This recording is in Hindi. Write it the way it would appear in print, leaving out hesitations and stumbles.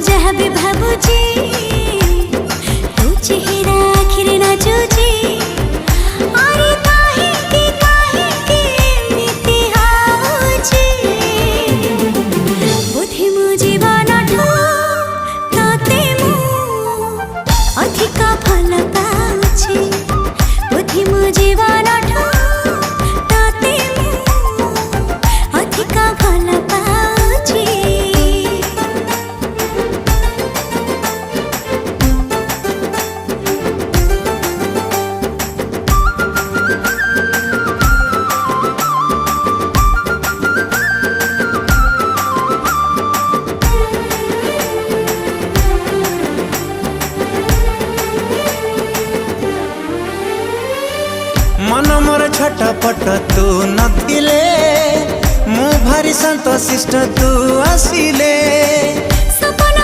जहाँ भी भावुची तू चेहरा आखिरे नाचुची अरे काहे के एमिति हाउची बोधे मो जीवनठू तते मु अधिक भल पाउची बोधे मो जीवनठू तते मु अधिक भल पाउची। मन मोर छटपट तू नथिले मु भारी शांत शिष्ट तू आसिले।